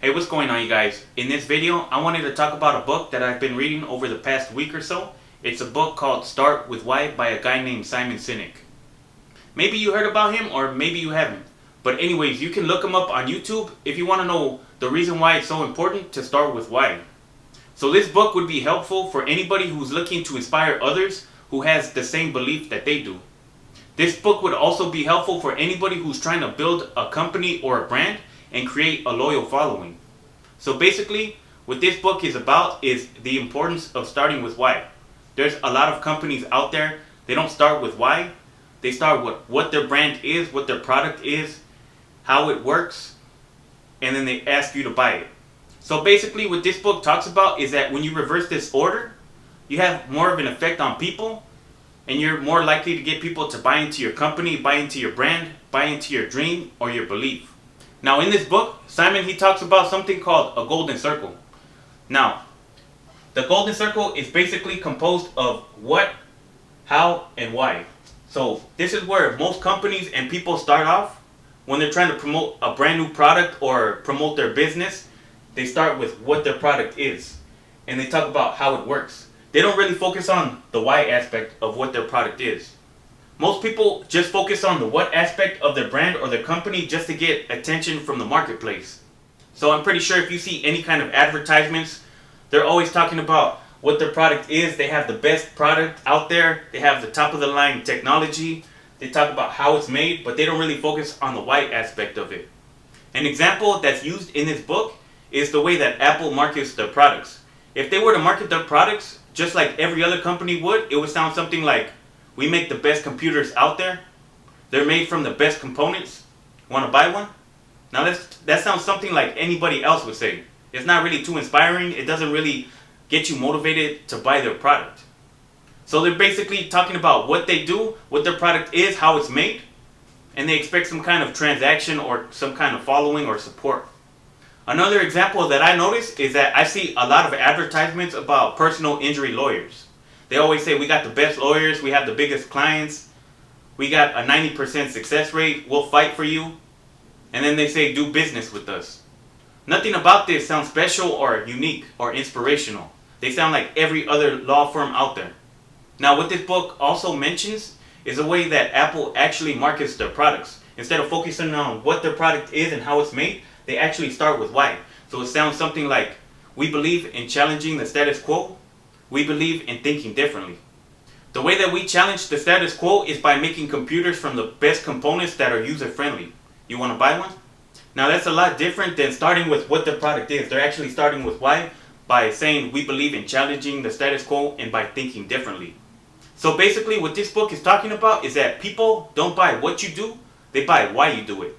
Hey, what's going on, you guys? In this video, I wanted to talk about a book that I've been reading over the past week or so. It's a book called Start With Why by a guy named Simon Sinek. Maybe you heard about him or maybe you haven't. But anyways, you can look him up on YouTube if you want to know the reason why it's so important to start with why. So this book would be helpful for anybody who's looking to inspire others who has the same belief that they do. This book would also be helpful for anybody who's trying to build a company or a brand and create a loyal following. So basically, what this book is about is the importance of starting with why. There's a lot of companies out there, they don't start with why. They start with what their brand is, what their product is, how it works, and then they ask you to buy it. So basically what this book talks about is that when you reverse this order, you have more of an effect on people, and you're more likely to get people to buy into your company, buy into your brand, buy into your dream or your belief. Now in this book, Simon, he talks about something called a golden circle. Now, the golden circle is basically composed of what, how, and why. So this is where most companies and people start off when they're trying to promote a brand new product or promote their business. They start with what their product is, and they talk about how it works. They don't really focus on the why aspect of what their product is. Most people just focus on the what aspect of their brand or their company just to get attention from the marketplace. So I'm pretty sure if you see any kind of advertisements, they're always talking about what their product is. They have the best product out there. They have the top of the line technology. They talk about how it's made, but they don't really focus on the why aspect of it. An example that's used in this book is the way that Apple markets their products. If they were to market their products just like every other company would, it would sound something like, we make the best computers out there. They're made from the best components. Want to buy one? Now that sounds something like anybody else would say. It's not really too inspiring. It doesn't really get you motivated to buy their product. So they're basically talking about what they do, what their product is, how it's made, and they expect some kind of transaction or some kind of following or support. Another example that I noticed is that I see a lot of advertisements about personal injury lawyers. They always say, we got the best lawyers, we have the biggest clients, we got a 90% success rate, we'll fight for you. And then they say, do business with us. Nothing about this sounds special or unique or inspirational. They sound like every other law firm out there. Now what this book also mentions is a way that Apple actually markets their products. Instead of focusing on what their product is and how it's made, they actually start with why. So it sounds something like, we believe in challenging the status quo. We believe in thinking differently. The way that we challenge the status quo is by making computers from the best components that are user-friendly. You want to buy one? Now that's a lot different than starting with what the product is. They're actually starting with why by saying we believe in challenging the status quo and by thinking differently. So basically what this book is talking about is that people don't buy what you do, they buy why you do it.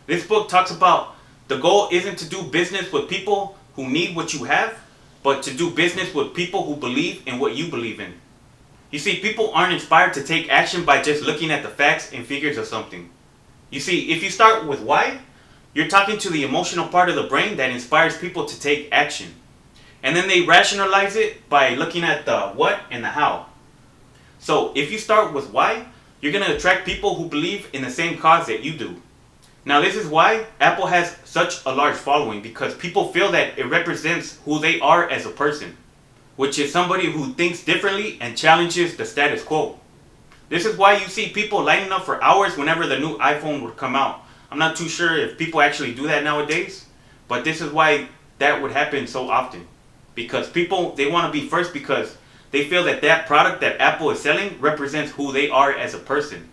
This book talks about the goal isn't to do business with people who need what you have, but to do business with people who believe in what you believe in. You see, people aren't inspired to take action by just looking at the facts and figures of something. You see, if you start with why, you're talking to the emotional part of the brain that inspires people to take action. And then they rationalize it by looking at the what and the how. So if you start with why, you're going to attract people who believe in the same cause that you do. Now this is why Apple has such a large following, because people feel that it represents who they are as a person, which is somebody who thinks differently and challenges the status quo. This is why you see people lining up for hours whenever the new iPhone would come out. I'm not too sure if people actually do that nowadays, but this is why that would happen so often. Because people, they want to be first because they feel that that product that Apple is selling represents who they are as a person.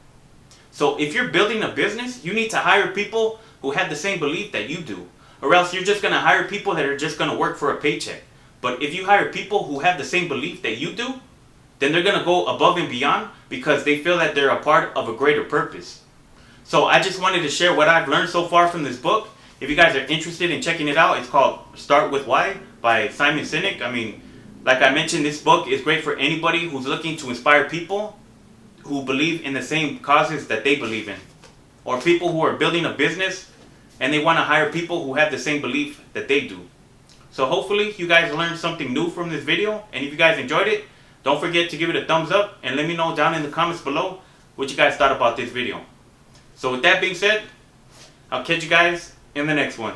So if you're building a business, you need to hire people who have the same belief that you do. Or else you're just going to hire people that are just going to work for a paycheck. But if you hire people who have the same belief that you do, then they're going to go above and beyond because they feel that they're a part of a greater purpose. So I just wanted to share what I've learned so far from this book. If you guys are interested in checking it out, it's called Start With Why by Simon Sinek. I mean, like I mentioned, this book is great for anybody who's looking to inspire people who believe in the same causes that they believe in. Or people who are building a business and they want to hire people who have the same belief that they do. So hopefully you guys learned something new from this video. And if you guys enjoyed it, don't forget to give it a thumbs up and let me know down in the comments below what you guys thought about this video. So with that being said, I'll catch you guys in the next one.